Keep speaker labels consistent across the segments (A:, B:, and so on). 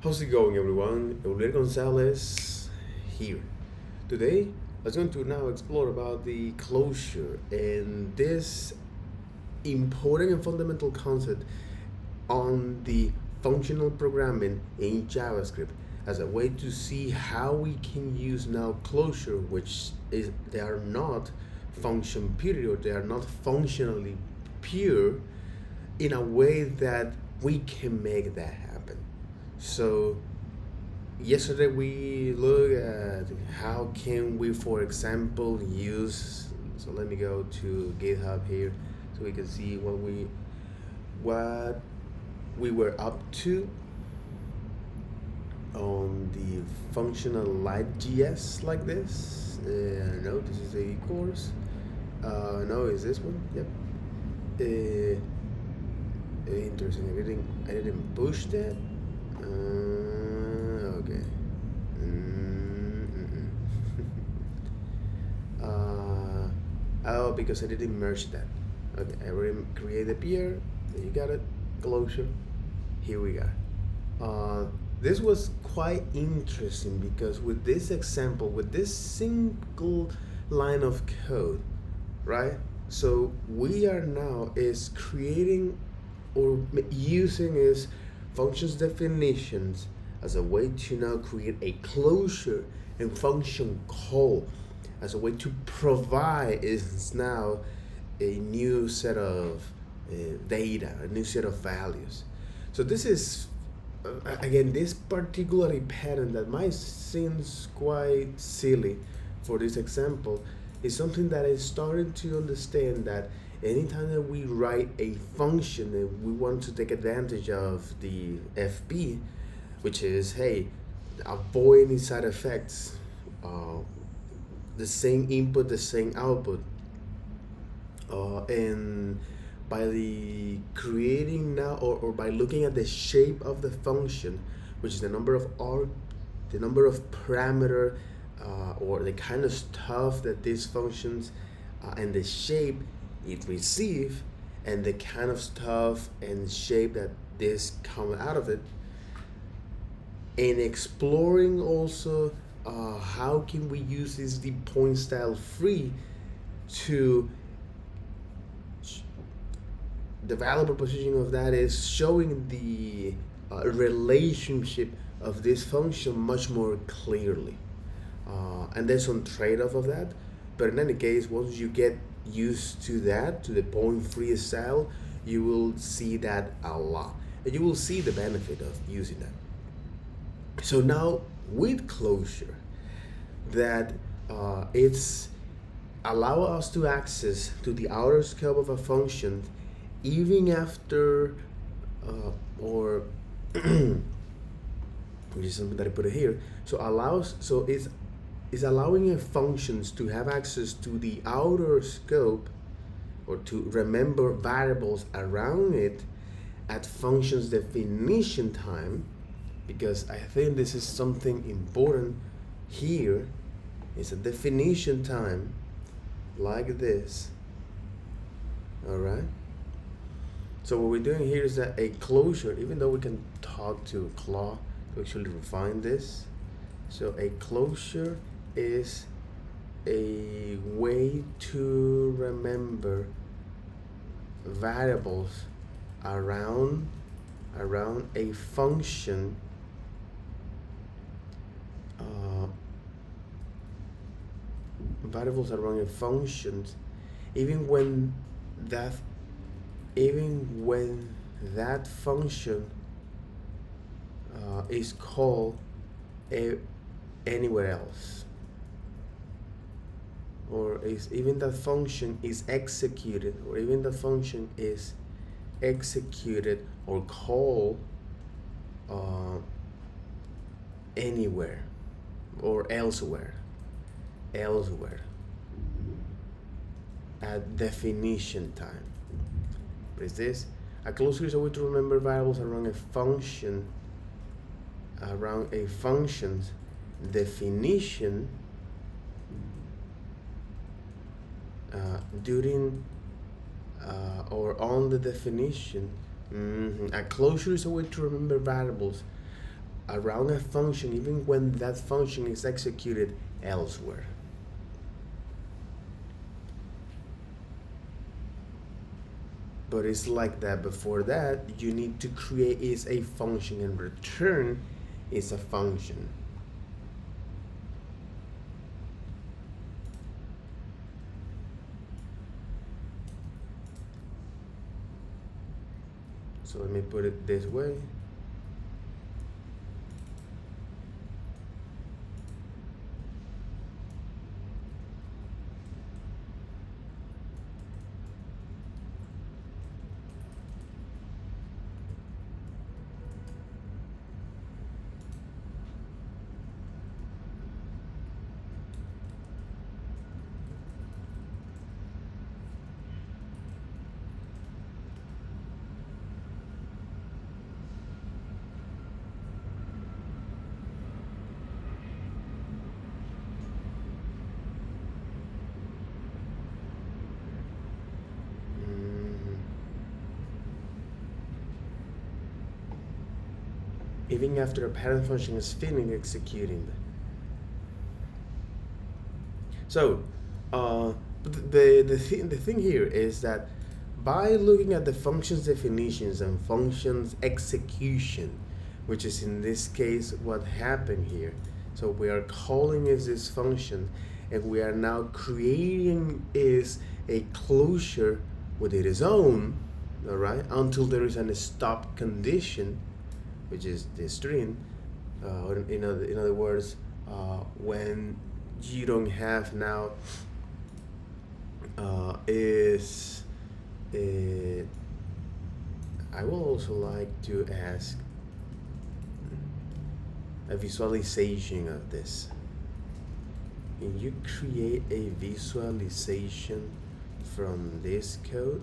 A: How's it going, everyone? Eulero Gonzalez here. Today, I'm going to now explore about the closure and this important and fundamental concept on the functional programming in JavaScript as a way to see how we can use now closure, which is they are not function period, they are not functionally pure, in a way that we can make that happen. So yesterday we looked at how can we, for example, use. So let me go to GitHub here so we can see what we were up to on the functional light.js like this. No, this is a course. No, is this one? Yep. Interesting. I didn't push that. Okay. Oh, because I didn't merge that. Okay, I already created here. There you got it. Closure. Here we go. This was quite interesting because with this example, with this single line of code, right? So we are now is creating or using is functions definitions as a way to now create a closure and function call as a way to provide is now a new set of data, a new set of values. So this is again this particularly pattern that might seem quite silly for this example is something that I started to understand that anytime that we write a function and we want to take advantage of the FP, which is hey, avoid any side effects, the same input, the same output, and by the creating now or by looking at the shape of the function, which is the number of the number of parameter or the kind of stuff that these functions and the shape it receive and the kind of stuff and shape that this come out of it, and exploring also how can we use this the point style free to the valuable positioning of that is showing the relationship of this function much more clearly. And there's some trade-off of that, but in any case, once you get used to that, to the point free style, you will see that a lot, and you will see the benefit of using that. So now with closure, that it's allow us to access to the outer scope of a function even after or which is something that I put it here. So it's allowing functions to have access to the outer scope or to remember variables around it at functions definition time, because I think this is something important here. It's a definition time like this. All right. So what we're doing here is that a closure, even though we can talk to Claude to actually refine this. So a closure is a way to remember variables around a function variables around a function even when that function is called anywhere else, or is even that function is executed, or even the function is executed or called anywhere or elsewhere at definition time. What is this? A closure is a way to remember variables around a function's definition during or on the definition. A closure is a way to remember variables around a function even when that function is executed elsewhere. But it's like that. Before that, you need to create is a function and return is a function. So let me put it this way. Even after a parent function is finished executing. So, the thing here is that by looking at the functions definitions and functions execution, which is in this case what happened here. So we are calling is this function, and we are now creating is a closure with its own, all right, until there is a stop condition, which is the string. Or in other words, when you don't have now is I will also like to ask a visualization of this. Can you create a visualization from this code?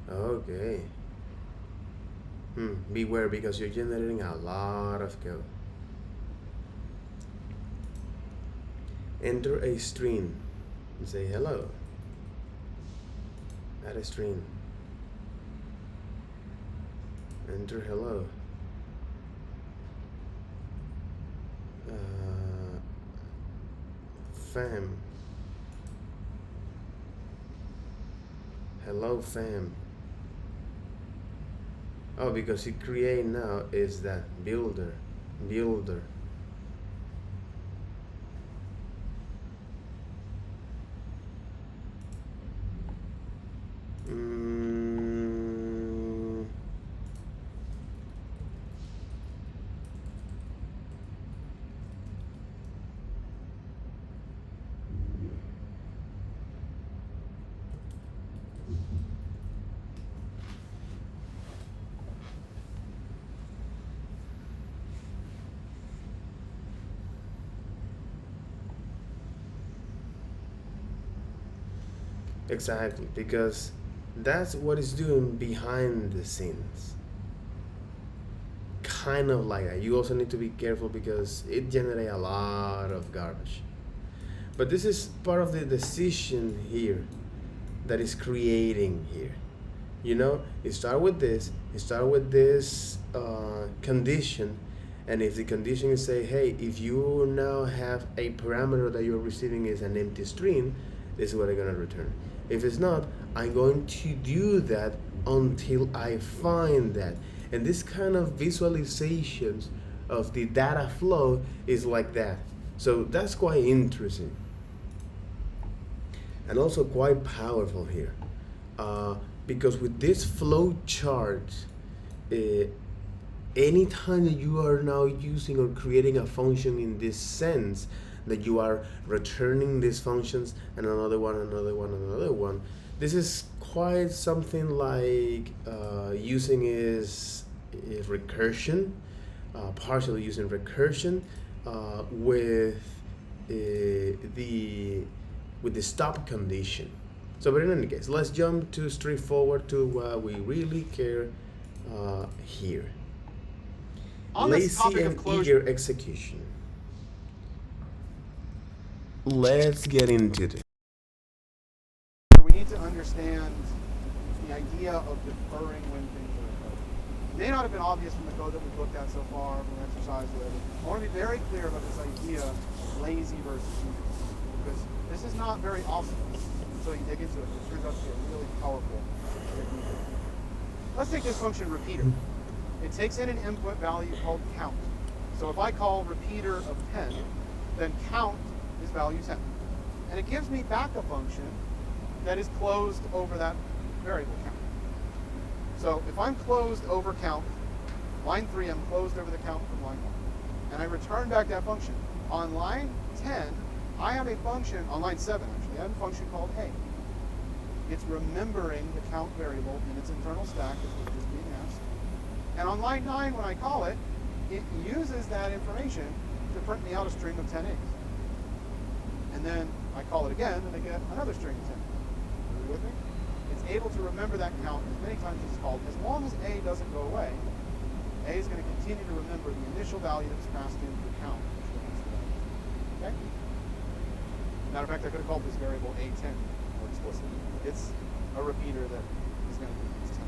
A: Okay. Beware, because you're generating a lot of code. Enter a string and say hello. Add a string. Enter hello. Fam. Hello fam. Oh, because it create now is that builder. Exactly, because that's what it's doing behind the scenes. Kind of like that. You also need to be careful because it generates a lot of garbage. But this is part of the decision here that is creating here. You know, you start with this, condition, and if the condition is say, hey, if you now have a parameter that you're receiving is an empty string, this is what I'm gonna return. If it's not, I'm going to do that until I find that. And this kind of visualizations of the data flow is like that. So that's quite interesting. And also quite powerful here. Because with this flow chart, anytime that you are now using or creating a function in this sense, that you are returning these functions and another one, this is quite something like using is recursion, partially using recursion with the stop condition. So, but in any case, let's jump to straightforward to what we really care here.
B: On this
A: Lazy
B: topic of
A: and
B: closure,
A: eager execution. Let's get into it.
B: we need to understand the idea of deferring when things are occurring. It may not have been obvious from the code that we've looked at so far, from exercise, whatever. I want to be very clear about this idea of lazy versus eager, because this is not very awesome until you dig into it. It turns out to be a really powerful technique. Let's take this function repeater. It takes in an input value called count. So if I call repeater of 10, then count is value 10. And it gives me back a function that is closed over that variable count. So if I'm closed over count, line 3, I'm closed over the count from line 1. And I return back that function. On line 10, I have a function, on line 7 actually, I have a function called A. It's remembering the count variable in its internal stack as we're just being asked. And on line 9, when I call it, it uses that information to print me out a string of 10 A's. And then I call it again, and I get another string of 10. Are you with me? It's able to remember that count as many times as it's called. As long as A doesn't go away, A is going to continue to remember the initial value that was passed into the count. Okay? Matter of fact, I could have called this variable A10 more explicitly. It's a repeater that is going to do these 10.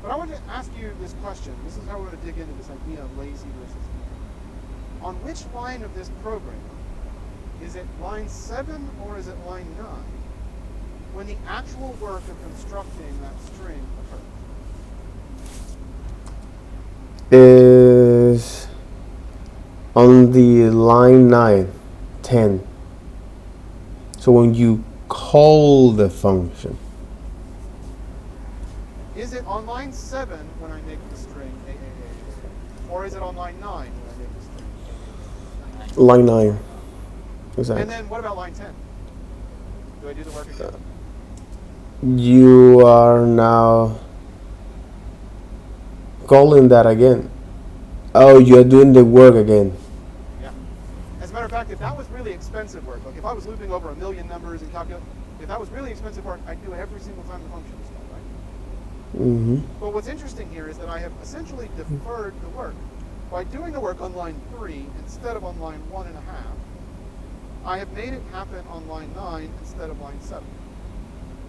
B: But I want to ask you this question. This is how we're going to dig into this idea of lazy versus eager. On which line of this program, is it line 7 or is it line 9, when the actual work of constructing that string occurs?
A: Is on the line 9, 10. So when you call the function.
B: Is it on line 7 when I make the string AAA? Or is it on line 9 when I make the string?
A: Line 9. Exactly.
B: And then what about line 10? Do I do the work again?
A: You are now calling that again. Oh, you're doing the work again.
B: Yeah. As a matter of fact, if that was really expensive work, like if I was looping over 1 million numbers and calculating, if that was really expensive work, I'd do it every single time the function was called, right?
A: Mm-hmm.
B: But what's interesting here is that I have essentially deferred the work. By doing the work on line 3 instead of on line 1.5, I have made it happen on line 9 instead of line 7.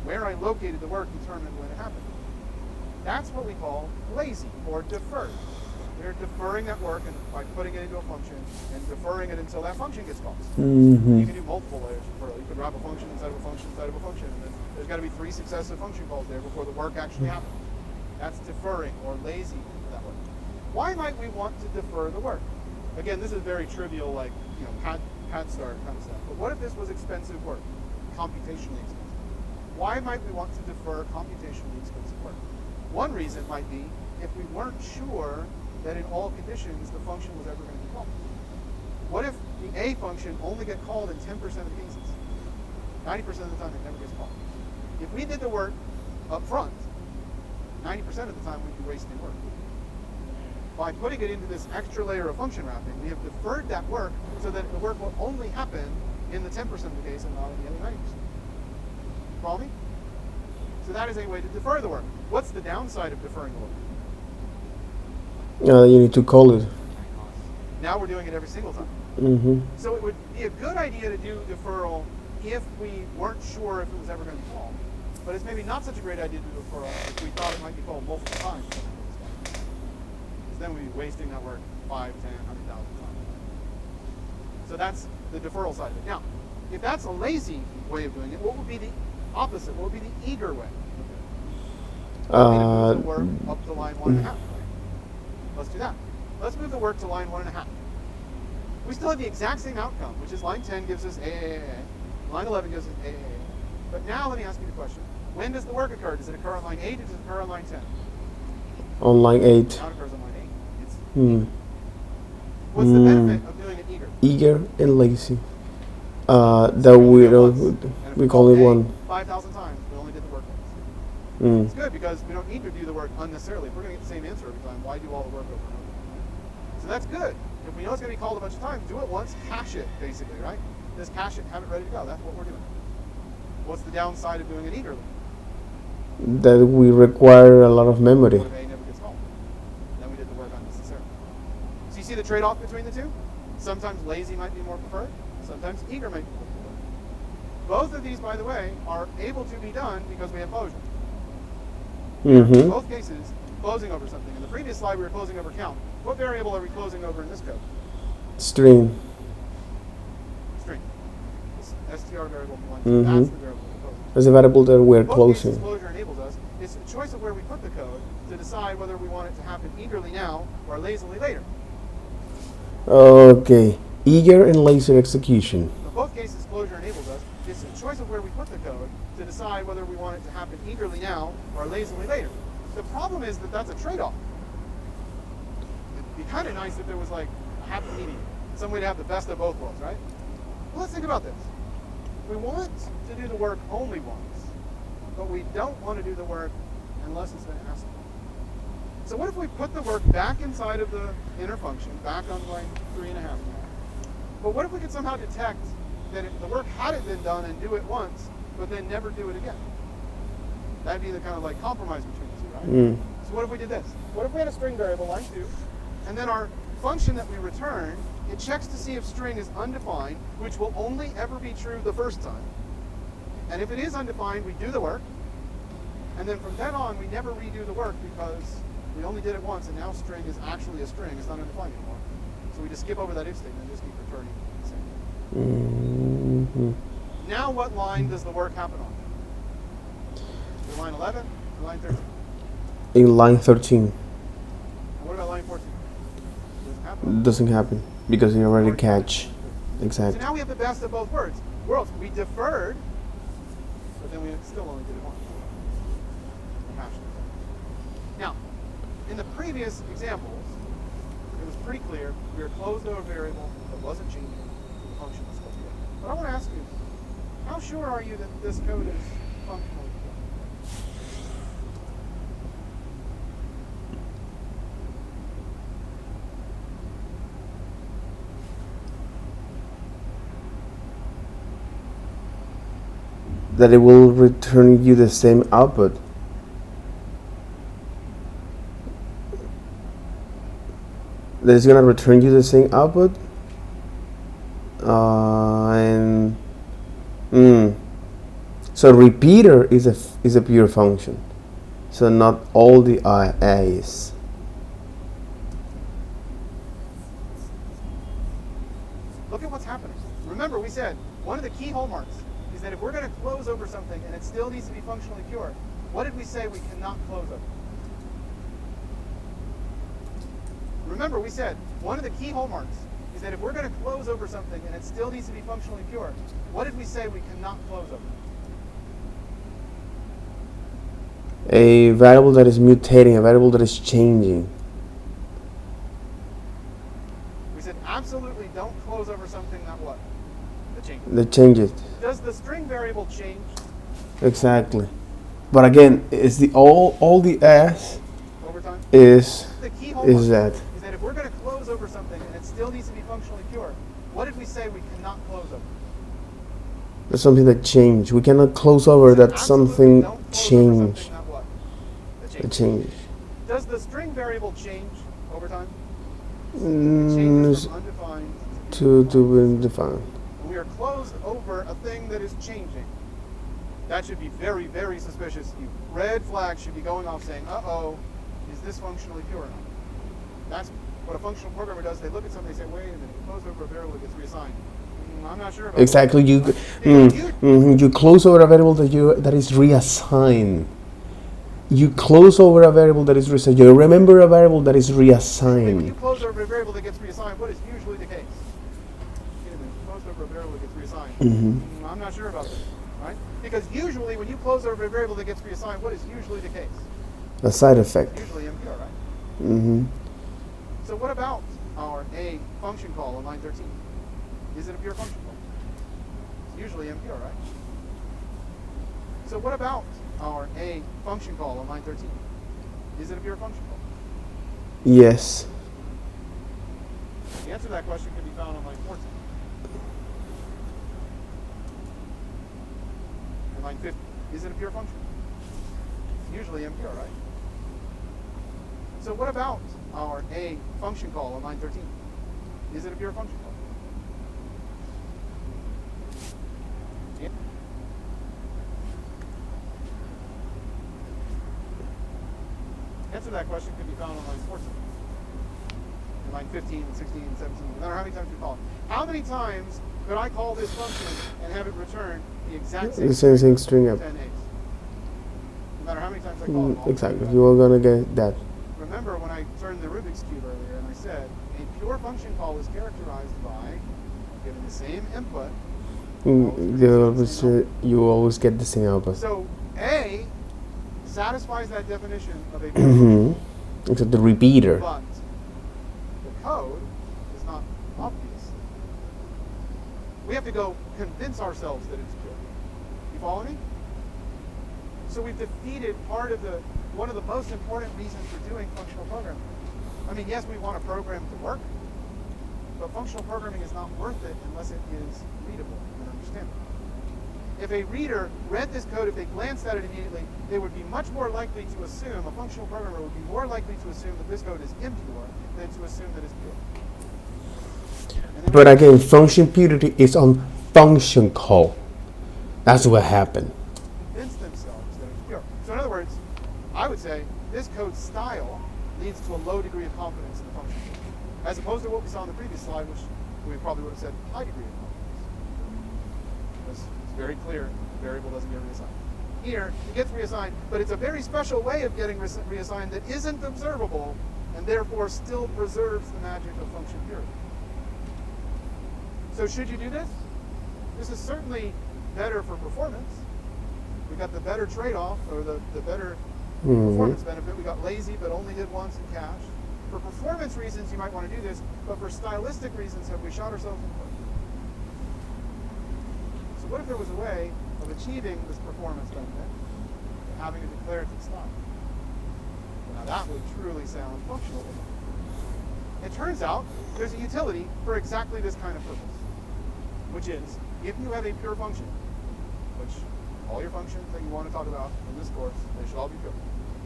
B: Where I located the work determined when it happened. That's what we call lazy or deferred. We're deferring that work and by putting it into a function and deferring it until that function gets called.
A: Mm-hmm.
B: You can do multiple layers of deferral. You could wrap a function inside of a function inside of a function, and then there's got to be 3 successive function calls there before the work actually happens. That's deferring or lazy for that work. Why might we want to defer the work? Again, this is very trivial, like pad start kind of stuff. But what if this was expensive work, computationally expensive? Why might we want to defer computationally expensive work? One reason might be if we weren't sure that in all conditions the function was ever going to be called. What if the A function only gets called in 10% of the cases? 90% of the time it never gets called. If we did the work up front, 90% of the time we'd be wasting work. By putting it into this extra layer of function wrapping, we have deferred that work so that the work will only happen in the 10% of the case and not in the other 90%. Follow me? So that is a way to defer the work. What's the downside of deferring the work?
A: You need to call it.
B: Now we're doing it every single time.
A: Mm-hmm.
B: So it would be a good idea to do deferral if we weren't sure if it was ever going to be called. But it's maybe not such a great idea to do deferral if we thought it might be called multiple times. Because then we'd be wasting that work 5, 10, 100,000 times. So that's the deferral side of it. Now, if that's a lazy way of doing it, what would be the opposite? What would be the eager way? Move the work up to line 1.5. Let's do that. Let's move the work to line 1.5. We still have the exact same outcome, which is line 10 gives us AAA. Line 11 gives us AAA. But now let me ask you the question. When does the work occur? Does it occur on line 8 or does it occur on line 10?
A: On line 8.
B: Now it occurs on line 8. It's
A: What's
B: the benefit of doing it eager?
A: Eager and lazy. That we call it one.
B: 5,000 times. We only did the work once. It's good because we don't need to do the work unnecessarily. If we're going to get the same answer every time, why do all the work over and over? So that's good. If we know it's going to be called a bunch of times, do it once, cache it, basically, right? Just cache it, have it ready to go. That's what we're doing. What's the downside of doing it eagerly?
A: That we require a lot of memory.
B: What if A never gets called? Then we did the work unnecessarily. So you see the trade-off between the two? Sometimes lazy might be more preferred. Sometimes eager might be more preferred. Both of these, by the way, are able to be done because we have closure. In both cases, closing over something. In the previous slide, we were closing over count. What variable are we closing over in this code?
A: String.
B: String. This str variable from line 2. That's the variable we're closing.
A: That's a variable that we're
B: Both
A: closing.
B: cases, closure enables us. It's a choice of where we put the code to decide whether we want it to happen eagerly now or lazily later.
A: Okay. Eager and lazy execution.
B: In both cases, closure enables us. It's a choice of where we put the code to decide whether we want it to happen eagerly now or lazily later. The problem is that that's a trade-off. It'd be kind of nice if there was like a happy medium, some way to have the best of both worlds, right? Well, let's think about this. We want to do the work only once, but we don't want to do the work unless it's been asked for. So what if we put the work back inside of the inner function, back on line 3.5 now? But what if we could somehow detect that the work hadn't been done and do it once, but then never do it again? That'd be the kind of like compromise between the two, right? So what if we did this? What if we had a string variable, line 2, and then our function that we return, it checks to see if string is undefined, which will only ever be true the first time. And if it is undefined, we do the work. And then from then on, we never redo the work because we only did it once, and now string is actually a string. It's not undefined anymore. So we just skip over that if statement and just keep returning the same thing. Now what line does the work happen on? Is it line 11 or line 13?
A: In line 13.
B: And what about line 14?
A: Doesn't happen because you already catch.
B: So
A: Exactly.
B: now we have the best of both worlds. We deferred, but then we still only did it once. Now, in the previous examples, it was pretty clear we were closed over a variable that wasn't changing, the function was still here. But I want to ask you, how sure are you that this code is functional?
A: That it will return you the same output. That it's gonna return you the same output. So repeater is a pure function. So not all the A's.
B: Look at what's happening. Remember, we said one of the key hallmarks is that if we're going to close over something and it still needs to be functionally pure, what did we say we cannot close over? Remember, we said one of the key hallmarks is that if we're going to close over something and it still needs to be functionally pure, what did we say we cannot close over?
A: A variable that is mutating, a variable that is changing.
B: We said absolutely don't close over something that what? That changes.
A: That changes.
B: Does the string variable change?
A: Exactly. But again, it's the all the S
B: Over time?
A: is
B: The key hallmark
A: is that.
B: is that if we're going to close over something and it still needs to be functionally pure, what did we say we cannot close over?
A: That's something that changed. We cannot close over that something changed.
B: That what?
A: That changes.
B: Does the string variable change over time? It
A: Mm,
B: changes from undefined
A: to be defined.
B: we are closed over a thing that is changing. That should be very, very suspicious. Red flag should be going off saying, uh-oh, is this functionally pure or not? That's what a functional programmer does. They look at something and say, wait a minute, close over a variable that gets reassigned. I'm not sure about
A: Exactly.
B: that.
A: You close over a variable that is reassigned. You close over a variable that is reassigned. You remember a variable that is
B: When you
A: reassigned.
B: close over a variable that gets reassigned, what is usually the case? Wait a minute, close over a variable that gets reassigned. I'm not sure about this, right? Because usually when you close over a variable that gets reassigned, what is usually the case?
A: A side effect.
B: Usually impure, right? So what about our A function call on line 13? Is it a pure function call? It's usually impure, right? So what about our A function call on line 13? Is it a pure function call?
A: Yes.
B: The answer to that question can be found on line 14. And In line 50, is it a pure function? It's usually impure, right? So what about our a function call on line 13? Is it a pure function call? Yeah. Answer to that question could be found on line 14. In line 15, 16, 17, no matter how many times we call it. How many times could I call this function and have it return the exact same
A: string up?
B: 10 A's? No matter how many times I call it.
A: Exactly. You are gonna get that.
B: Remember when I turned the Rubik's Cube earlier and I said a pure function call is characterized by given the same input.
A: You always get the same output.
B: So A satisfies that definition of a pure function.
A: Except the repeater.
B: But the code is not obvious. We have to go convince ourselves that it's pure. You follow me? So we've defeated part of one of the most important reasons for doing functional programming. I mean, yes, we want a program to work, but functional programming is not worth it unless it is readable and understandable. If a reader read this code, if they glanced at it immediately, they would be much more likely to assume, a functional programmer would be more likely to assume that this code is impure than to assume that it's pure.
A: But again, function purity is on function call. That's what happened.
B: Convince themselves that it's pure. So in other words, I would say this code style leads to a low degree of confidence in the function, as opposed to what we saw on the previous slide, which we probably would have said high degree of confidence. It's very clear the variable doesn't get reassigned. Here, it gets reassigned, but it's a very special way of getting reassigned that isn't observable and therefore still preserves the magic of function purity. So should you do this? This is certainly better for performance. We got the better trade-off, or the better performance benefit. We got lazy, but only did once and cached. For performance reasons, you might want to do this, but for stylistic reasons, have we shot ourselves in the foot? So what if there was a way of achieving this performance benefit, having a declarative style? Now that would truly sound functional. It turns out there's a utility for exactly this kind of purpose, which is if you have a pure function, which all your functions that you want to talk about in this course, they should all be pure.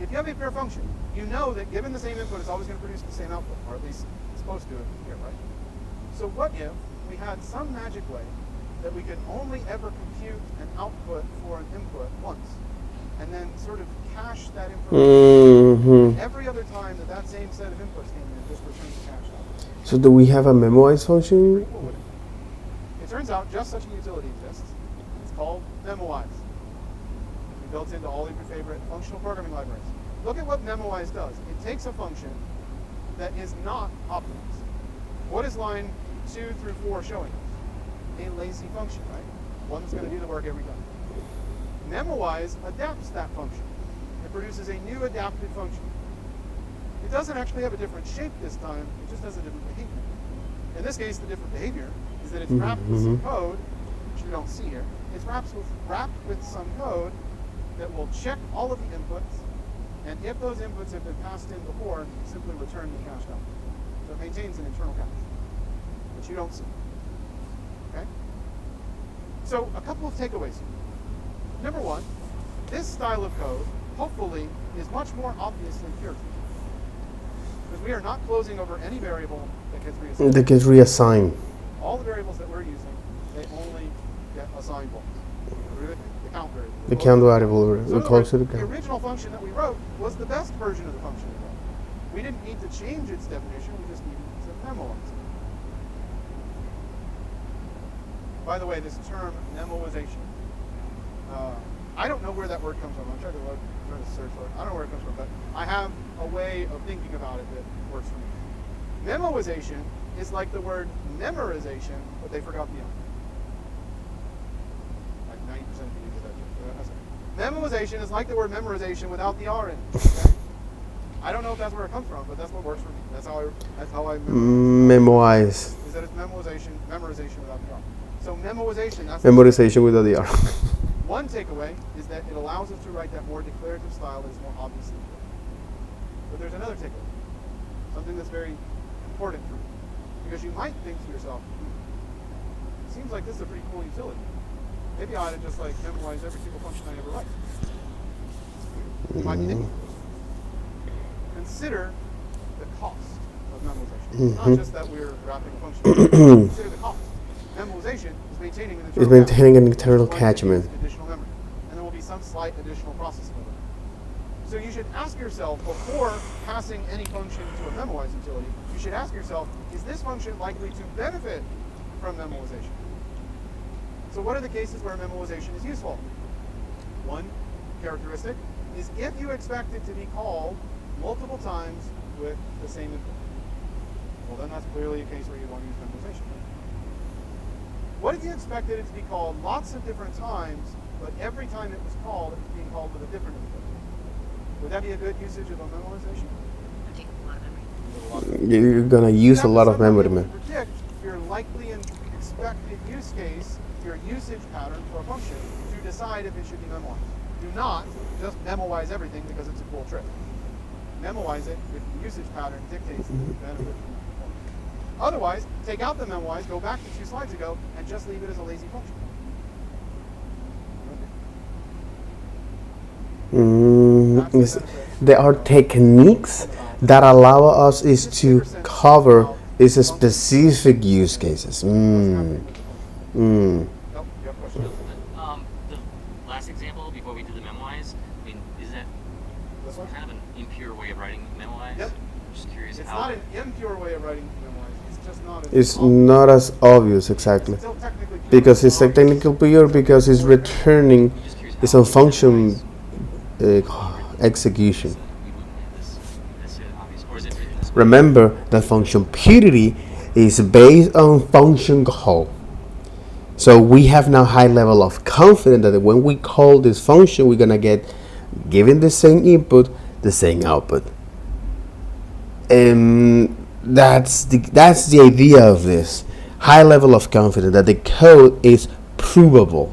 B: If you have a pure function, you know that given the same input, it's always going to produce the same output, or at least it's supposed to here, right? So what if we had some magic way that we could only ever compute an output for an input once, and then sort of cache that information every other time that same set of inputs came in, just returns the cached output.
A: So do we have a memorize function?
B: It turns out just such a utility exists. It's called memoize. It's built into all of your favorite functional programming libraries. Look at what memoize does. It takes a function that is not optimized. What is line 2 through 4 showing us? A lazy function, right? One that's going to do the work every time. Memoize adapts that function. It produces a new adapted function. It doesn't actually have a different shape this time, it just has a different behavior. In this case, the different behavior is that it's wrapped with some code, which you don't see here. It's wrapped with some code that will check all of the inputs, and if those inputs have been passed in before, simply return the cached output. So it maintains an internal cache, which you don't see. Okay? So a couple of takeaways here. Number one, this style of code, hopefully, is much more obvious than pure. Because we are not closing over any variable that gets reassigned.
A: That gets reassigned.
B: All the variables that we're using, they only get assigned ones. The count variable.
A: The count variable,
B: So
A: close to the
B: the
A: count.
B: original function that we wrote was the best version of the function we wrote. We didn't need to change its definition, we just needed to memorize it. By the way, this term, memoization, I don't know where that word comes from. I'm trying to search for it. I don't know where it comes from, but I have a way of thinking about it that works for me. Memoization is like the word memorization, but they forgot the R. Like 90% of you use that. Memoization is like the word memorization without the R in it. Okay? I don't know if that's where it comes from, but that's what works for me. That's how I
A: Memorize.
B: Is that it's memorization without the R. So memoization, that's
A: Memorization without the R.
B: One takeaway is that it allows us to write that more declarative style that is more obviously clear. But there's another takeaway, something that's very important for you. Because you might think to yourself, it seems like this is a pretty cool utility. maybe I ought to just like memorize every single function I ever write. You might be thinking. Consider the cost of memorization. It's not just that we're wrapping a function. Consider the cost. Memorization is maintaining an internal
A: catchment.
B: Additional memory. And there will be some slight additional processing of it. So you should ask yourself, before passing any function to a memorize utility, you should ask yourself, is this function likely to benefit from memorization? So what are the cases where memorization is useful? One characteristic is if you expect it to be called multiple times with the same input. Well, then that's clearly a case where you want to use memorization. What if you expected it to be called lots of different times, but every time it was called, it was being called with a different input? Would that be a good usage of a memorization?
C: I take a lot of memory.
A: You're gonna use a lot of memory, man.
B: Predict your likely and expected use case, your usage pattern for a function, to decide if it should be memoized. Do not just memorize everything because it's a cool trick. Memorize it if the usage pattern dictates the benefit from it. Otherwise, take out the memorize, go back to 2 slides ago, and just leave it as a lazy function.
A: There are techniques that allow us is to cover is specific use cases.
B: Nope, you have a question.
C: The last example before we do the memoize, I mean, is that
B: This one?
C: kind of an impure way of writing memoize?
B: Yep.
C: I'm just curious
B: It's
C: how.
B: not an impure way of writing memoize. It's just not as
A: It's
B: obvious.
A: not as obvious exactly
B: It's still technically pure.
A: because it's a technical pure because it's returning
C: I'm just curious
A: it's
C: how
A: a function
C: memoize
A: execution.
C: we wouldn't have this necessarily obvious, or is it written this way?
A: Remember that function purity is based on function call. So we have now high level of confidence that when we call this function, we're gonna get, given the same input, the same output. And that's the idea of this high level of confidence that the code is provable.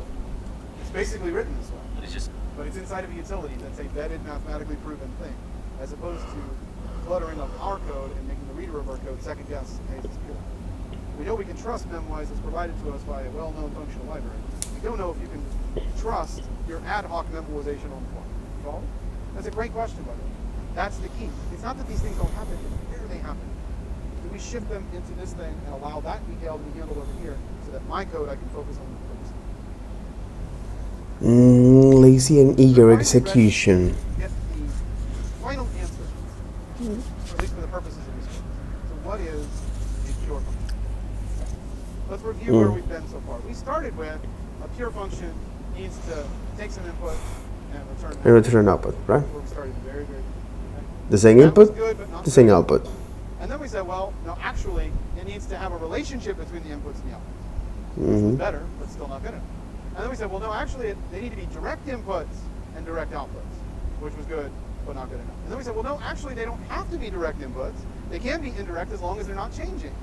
B: It's basically written this way.
C: But it's just
B: But it's inside of a utility that's a vetted, mathematically proven thing, as opposed to cluttering up our code and making the reader of our code second guess, hey, is this pure? We know we can trust memoize that's provided to us by a well-known functional library. We don't know if you can trust your ad hoc memorization on the fly. Follow? That's a great question, by the way. That's the key. It's not that these things don't happen, it's where they happen. Do we shift them into this thing and allow that detail to be handled over here so that my code I can focus on the focus?
A: Lazy and eager
B: Finally,
A: execution.
B: ready to get the final answer, at least for the purposes of this course. So what is a pure function? Let's review where we've been so far. We started with a pure function needs to take some input and return
A: And return output, right?
B: Where we started very, very okay?
A: The same
B: That was
A: input,
B: good, but not
A: the same
B: good.
A: output.
B: And then we said, well, no, actually, it needs to have a relationship between the inputs and the outputs. Which was better, but still not good enough. And then we said, well, no, actually, they need to be direct inputs and direct outputs, which was good, but not good enough. And then we said, well, no, actually, they don't have to be direct inputs. They can be indirect as long as they're not changing.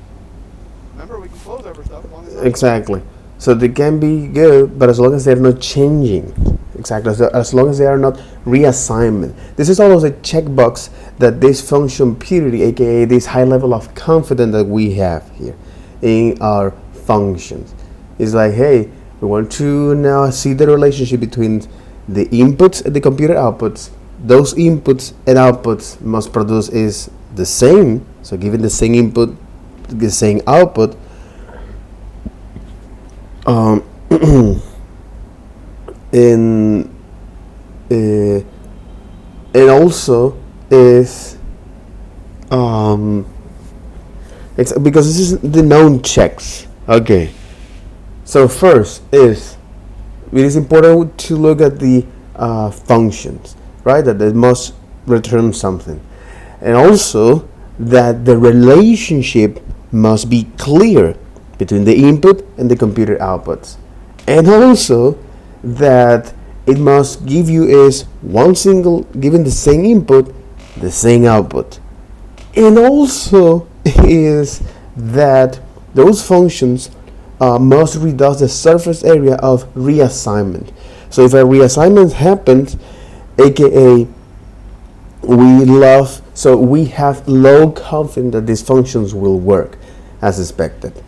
B: Remember, we can close over stuff as long as they're
A: Exactly. So they can be good, but as long as they're not changing. Exactly. So as long as they are not reassignment. This is always a checkbox that this function purity, aka this high level of confidence that we have here in our functions. It's like, hey, we want to now see the relationship between the inputs and the computer outputs. Those inputs and outputs must produce is the same. So given the same input, the same output, and also is it's because this is the known checks. Okay, so first is it is important to look at the functions, right? That they must return something, and also that the relationship must be clear between the input and the computer outputs, and also that it must give you is one single, given the same input, the same output, and also is that those functions must reduce the surface area of reassignment. So if a reassignment happens, aka we have low confidence that these functions will work as expected.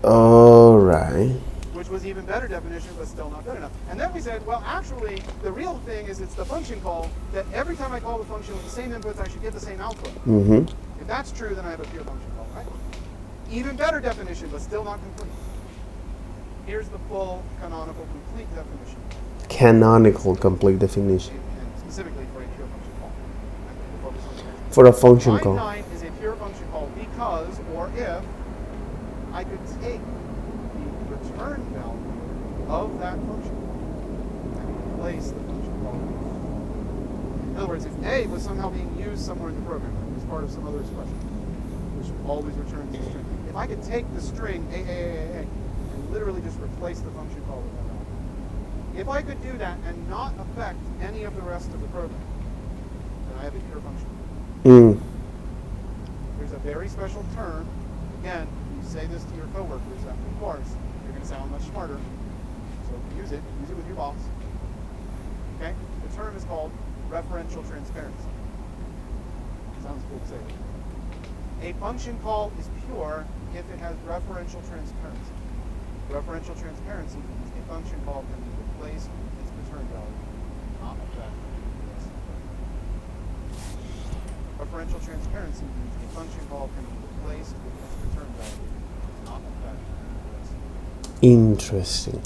A: All right.
B: which was even better better definition, but still not good enough. And then we said, well, actually, the real thing is it's the function call that every time I call the function with the same inputs, I should get the same output. If that's true, then I have a pure function call, right? Even better definition, but still not complete. Here's the full canonical complete definition.
A: Canonical complete definition.
B: And specifically for a pure function call. We'll focus on that.
A: For a function
B: Line
A: call.
B: 9 is a pure function call because, or if, I could take the return value of that function and replace the function call. In other words, if A was somehow being used somewhere in the program, as part of some other expression, which always returns a string, if I could take the string A, and literally just replace the function call with that value. If I could do that and not affect any of the rest of the program, then I have a pure function. There's a very special term. Again, you say this to your coworkers after the course, you're going to sound much smarter. So use it with your boss. Okay? The term is called referential transparency. Sounds cool to say. A function call is pure if it has referential transparency. Referential transparency means a function call can be replaced with its return value, not affect its referential transparency means a function call can be replaced with its return value, not affect its.
A: Interesting.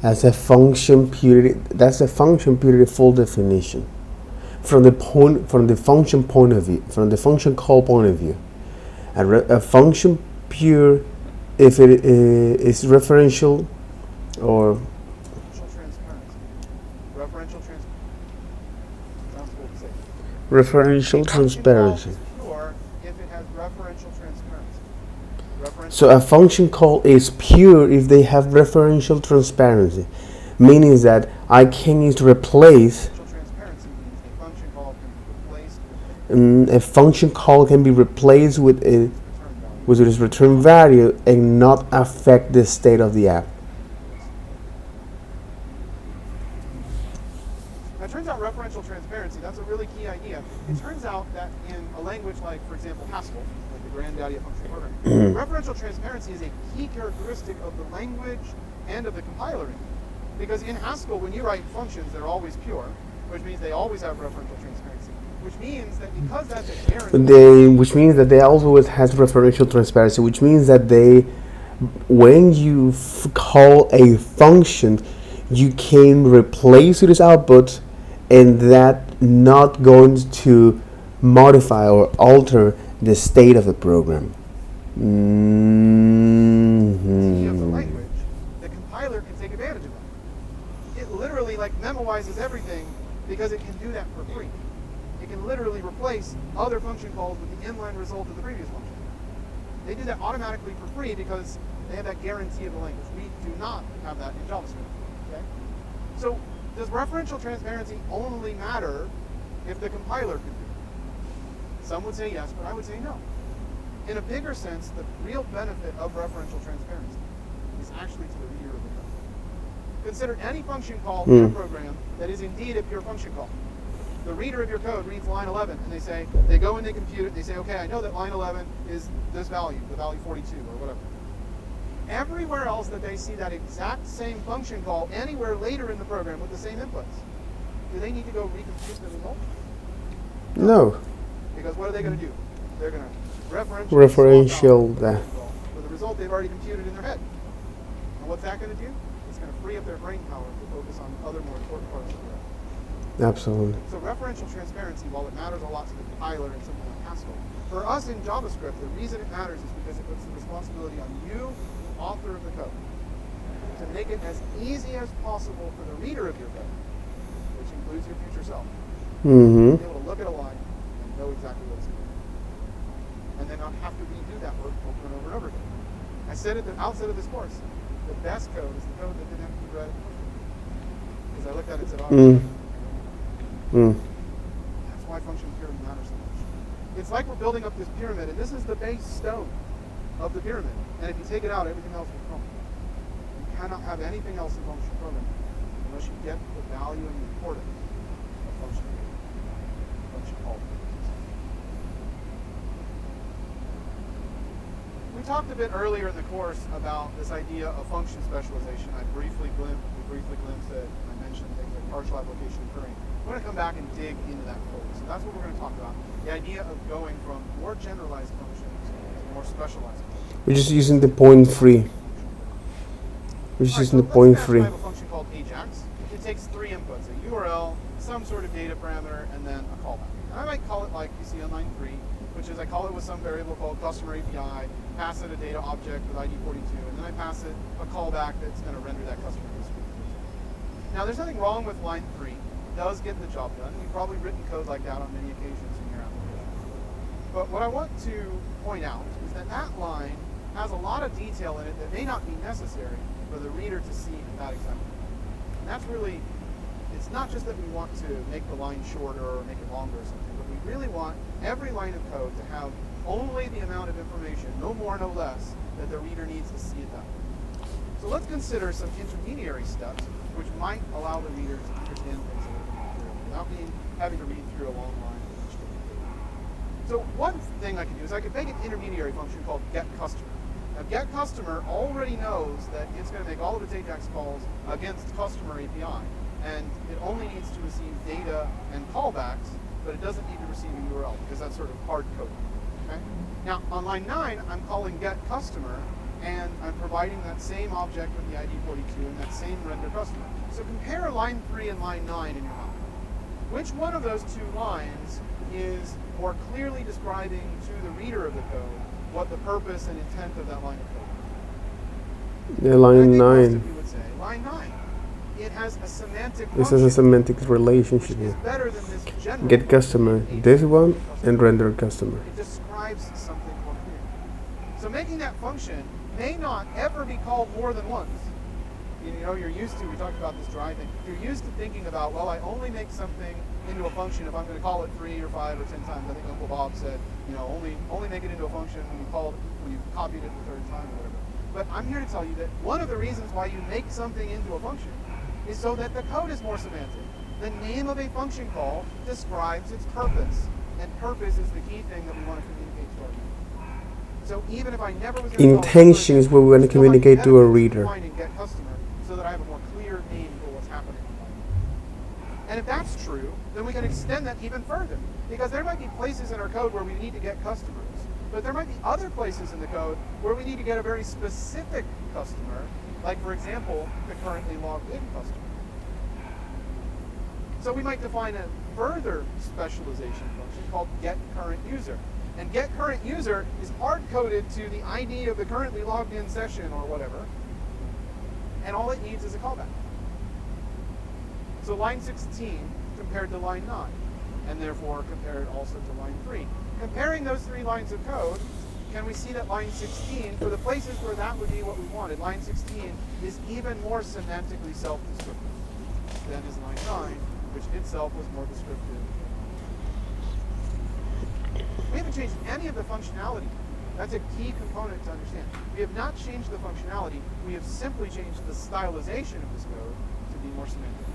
A: That's a function purity. That's a function purity full definition. From the function point of view, from the function call point of view, a function pure if it is referential or
B: Transparency. Referential transparency. Sounds cool to say.
A: referential transparency.
B: A function call is pure if it has referential transparency.
A: So a function call is pure if they have referential transparency, meaning that I can use to replace.
B: Transparency means a function call can be replaced with
A: A function call can be replaced with
B: return value.
A: its return value and not affect the state of the app.
B: Now, it turns out referential transparency, that's a really key idea. It turns out that in a language like, for example, Haskell, like the granddaddy of functional programming, referential transparency is a key characteristic of the language and of the compiler. Because in Haskell, when you write functions, they're always pure, which means they always have referential transparency. Which means that because that's a guarantee,
A: Which means that they always has referential transparency, which means that when you call a function, you can replace its output, and that not going to modify or alter the state of the program.
B: of the language, the compiler can take advantage of that. It literally memoizes everything because it can do that for free. It can literally replace other function calls with the inline result of the previous function. They do that automatically for free because they have that guarantee of the language. We do not have that in JavaScript. Okay? So does referential transparency only matter if the compiler can do it? Some would say yes, but I would say no. In a bigger sense, the real benefit of referential transparency is actually to the reader of the code. Consider any function call in a program that is indeed a pure function call. The reader of your code reads line 11, and they go and they compute it. They say, okay, I know that line 11 is this value, the value 42 or whatever. Everywhere else that they see that exact same function call anywhere later in the program with the same inputs, do they need to go recompute the result?
A: No.
B: Because what are they going to do? They're going to
A: Referential that.
B: with the result they've already computed in their head. And what's that going to do? It's going to free up their brain power to focus on other more important parts of the code.
A: Absolutely.
B: So referential transparency, while it matters a lot to the compiler and something like Haskell, for us in JavaScript, the reason it matters is because it puts the responsibility on you, the author of the code, to make it as easy as possible for the reader of your code, which includes your future self, to be able to look at a line and know exactly what it's doing. And then not have to redo that work over and over and over again. I said at the outset of this course, the best code is the code that didn't have to be read. Because I looked at it and said, oh, that's why function pyramid matters so much. It's like we're building up this pyramid, and this is the base stone of the pyramid. And if you take it out, everything else will crumble. You cannot have anything else in function programming unless you get the value and the importance of function call. we talked a bit earlier in the course about this idea of function specialization. We briefly glimpsed at, I mentioned things like partial application occurring. We're going to come back and dig into that fully. So that's what we're going to talk about. The idea of going from more generalized functions to more specialized functions.
A: We're just using the point free. We're just using the point free.
B: I have a function called Ajax. It takes three inputs, a URL, some sort of data parameter, and then a callback. And I might call it like you see on line 3, which is I call it with some variable called customer API, pass it a data object with ID 42, and then I pass it a callback that's going to render that customer history. Now, there's nothing wrong with line 3. It does get the job done. You've probably written code like that on many occasions in your application. But what I want to point out is that that line has a lot of detail in it that may not be necessary for the reader to see in that example. And that's really, it's not just that we want to make the line shorter or make it longer or something, but we really want every line of code to have only the amount of information, no more, no less, that the reader needs to see it that way. So let's consider some intermediary steps which might allow the reader to understand things a little bit clearly without having to read through a long line of each code. So one thing I could do is I could make an intermediary function called getCustomer. Now, getCustomer already knows that it's going to make all of its Ajax calls against customer API, and it only needs to receive data and callbacks, but it doesn't need to receive a URL because that's sort of hard coding. Okay? Now, on line 9, I'm calling getCustomer, and I'm providing that same object with the ID 42 and that same render customer. So compare line 3 and line 9 in your mind. Which one of those two lines is more clearly describing to the reader of the code what the purpose and intent of that line of code is?
A: Yeah, line 9.
B: Most of you would say line 9. It has a semantic
A: This has a semantic relationship
B: which is
A: here.
B: better than this general
A: Get customer, this one, and render customer.
B: It describes something more clearly. So making that function may not ever be called more than once. You know, you're used to, we talked about this driving, you're used to thinking about, well, I only make something into a function if I'm going to call it 3 or 5 or 10 times. I think Uncle Bob said, you know, only make it into a function when you copied it the third time or whatever. But I'm here to tell you that one of the reasons why you make something into a function is so that the code is more semantic. The name of a function call describes its purpose, and purpose is the key thing that we want to communicate to our reader. So even if I never was going to
A: Intention is what we want to communicate to a reader.
B: Get customer so that I have a more clear name for what's happening. And if that's true, then we can extend that even further, because there might be places in our code where we need to get customers, but there might be other places in the code where we need to get a very specific customer, like, for example, the currently logged in customer. So we might define a further specialization function called getCurrentUser. And getCurrentUser is hard-coded to the ID of the currently logged in session or whatever, and all it needs is a callback. So line 16 compared to line 9, and therefore compared also to line 3. Comparing those 3 lines of code, can we see that line 16, for the places where that would be what we wanted, line 16 is even more semantically self-descriptive than is line 9, which itself was more descriptive. We haven't changed any of the functionality. That's a key component to understand. We have not changed the functionality. We have simply changed the stylization of this code to be more semantic.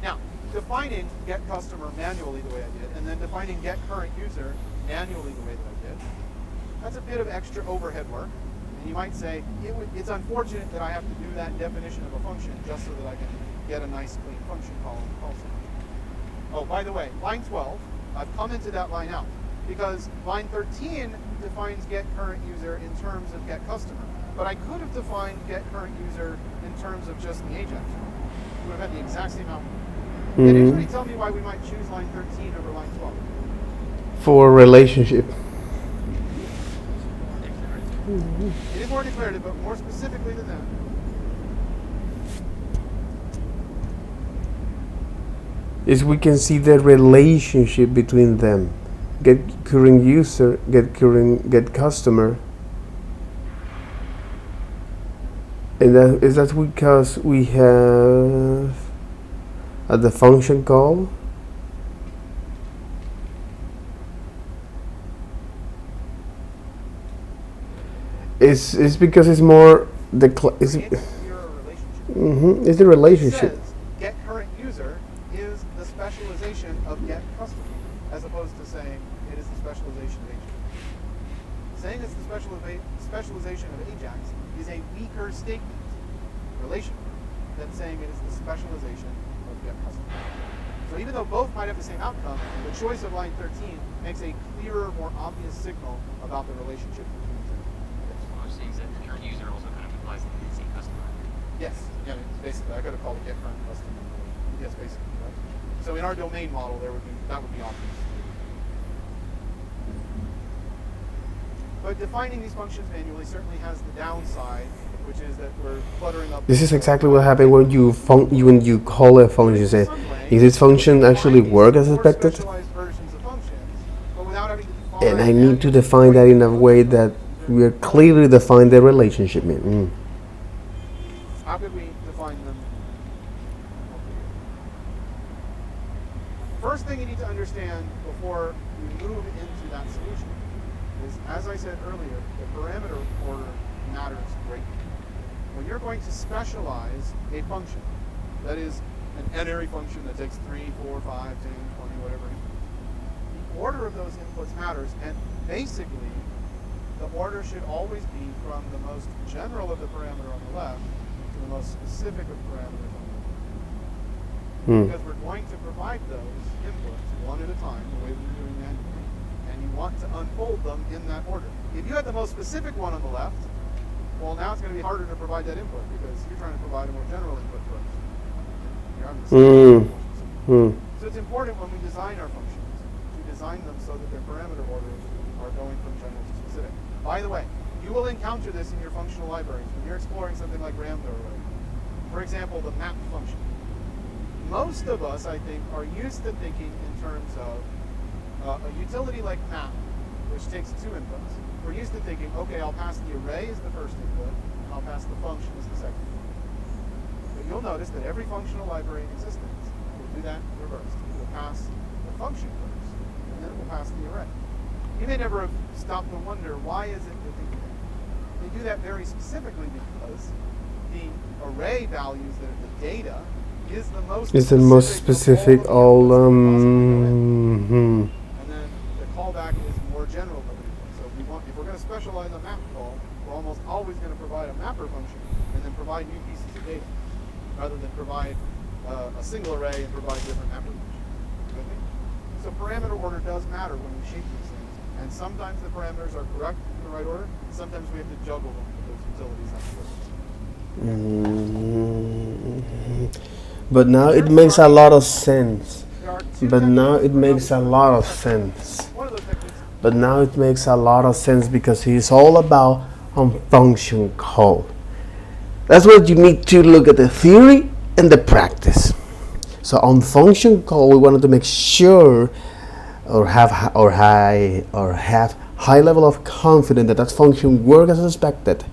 B: Now, defining getCustomer manually the way I did, and then defining getCurrentUser manually the way that I did, that's a bit of extra overhead work. And you might say, it's unfortunate that I have to do that definition of a function just so that I can get a nice clean function call and call something. Oh, by the way, line 12, I've commented that line out, because line 13 defines getCurrentUser in terms of getCustomer. But I could have defined getCurrentUser in terms of just the Ajax. We would have had the exact same output. Can anybody tell me why we might choose line 13 over line 12?
A: For relationship.
B: It is more declarative, but more specifically than that.
A: Is we can see the relationship between them. Get current user, get customer. And that's because we have the function call. It's because it's more the it's
B: your relationship.
A: It's the relationship.
B: It says getCurrentUser is the specialization of getCustomer, as opposed to saying it is the specialization of Ajax. Saying it's the specialization of Ajax is a weaker statement, relational, than saying it is the specialization of getCustomer. So even though both might have the same outcome, the choice of line 13 makes a clearer, more obvious signal about the relationship between the two.
C: One of those things that the current user also kind of implies that it's a customer.
B: Yes, yeah, basically, I could have called it getCurrentCustomer. Yes, basically, right? So in our domain model, that would be obvious. But defining these functions manually certainly has the downside, which is that we're cluttering up.
A: This is exactly what happened when you when you call a function. You say, "Is this function actually work as expected?" And I need to define that in a way that we are clearly define the relationship.
B: How could we define them? First thing you need to understand before we move into that solution is, as I said earlier, the parameter order matters greatly. When you're going to specialize a function, that is an n-ary function that takes 3, 4, 5, 10, 20, whatever, the order of those inputs matters, and basically the order should always be from the most general of the parameter on the left to the most specific of parameters on the right. Because we're going to provide those inputs one at a time, the way we're doing manually, and you want to unfold them in that order. If you had the most specific one on the left, well, now it's going to be harder to provide that input because you're trying to provide a more general input first. You're having the same So it's important when we design our functions to design them so that their parameter orders are going from general to specific. By the way, you will encounter this in your functional libraries when you're exploring something like Ramda or whatever. For example, the map function. Most of us, I think, are used to thinking in terms of a utility like map, which takes 2 inputs. We're used to thinking, okay, I'll pass the array as the first input, and I'll pass the function as the second input. But you'll notice that every functional library in existence will do that reversed. It will pass the function first, and then it will pass the array. You may never have stopped to wonder, why is it that they do that? They do that very specifically because the array values that are the data is the most specific all and then the callback is more general than anything. So if we're going to specialize a map call, we're almost always going to provide a mapper function and then provide new pieces of data rather than provide a single array and provide different mapper functions. So parameter order does matter when we shape these things, and sometimes the parameters are correct in the right order, and sometimes we have to juggle them with those utilities afterwards.
A: But now it makes a lot of sense. But now it makes a lot of sense. But now it makes a lot of sense because it's all about function call. That's what you need to look at the theory and the practice. So on function call, we wanted to make sure or have high level of confidence that that function works as expected.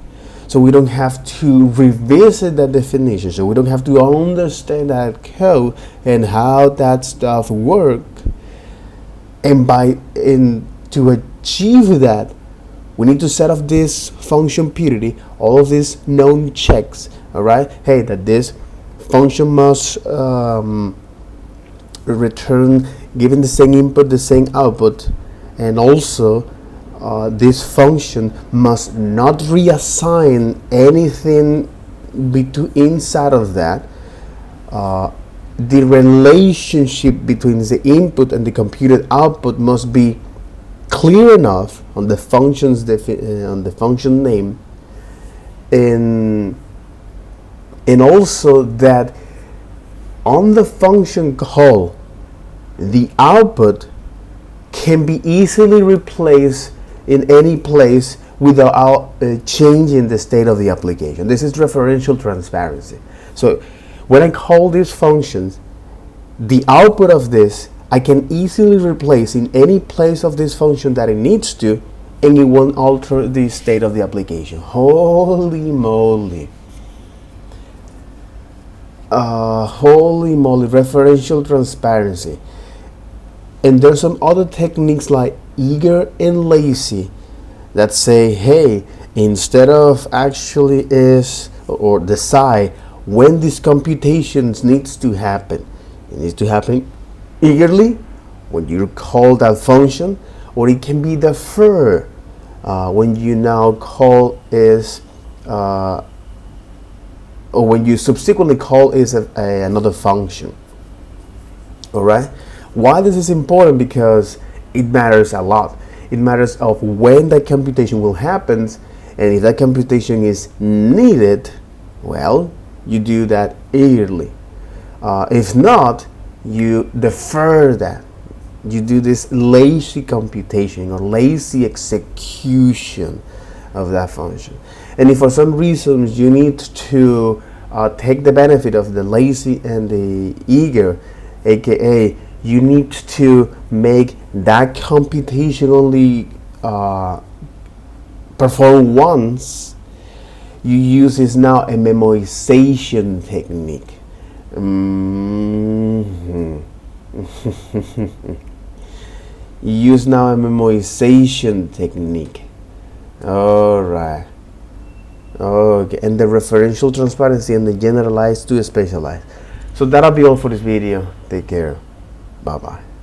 A: So we don't have to revisit that definition. So we don't have to understand that code and how that stuff works. And to achieve that, we need to set up this function purity, all of these known checks. All right. Hey, that this function must return, given the same input, the same output, and also this function must not reassign anything inside of that. The relationship between the input and the computed output must be clear enough on the function's on the function name, and also that on the function call, the output can be easily replaced in any place without changing the state of the application. This is referential transparency. So when I call these functions, the output of this I can easily replace in any place of this function that it needs to, and it won't alter the state of the application. Holy moly. Holy moly, referential transparency. And there's some other techniques like eager and lazy that say, hey, instead of actually is or decide when these computations needs to happen, it needs to happen eagerly when you call that function, or it can be deferred when you now call is or when you subsequently call is another function. All right. Why this is important? Because it matters a lot. It matters of when that computation will happen, and if that computation is needed, well, you do that early. If not, you defer that. You do this lazy computation or lazy execution of that function. And if for some reasons you need to take the benefit of the lazy and the eager, aka you need to make that computation only perform once, you use is now a memorization technique. You use now a memorization technique. All right. Okay, and the referential transparency and the generalized to specialized. So that'll be all for this video. Take care. Bye bye.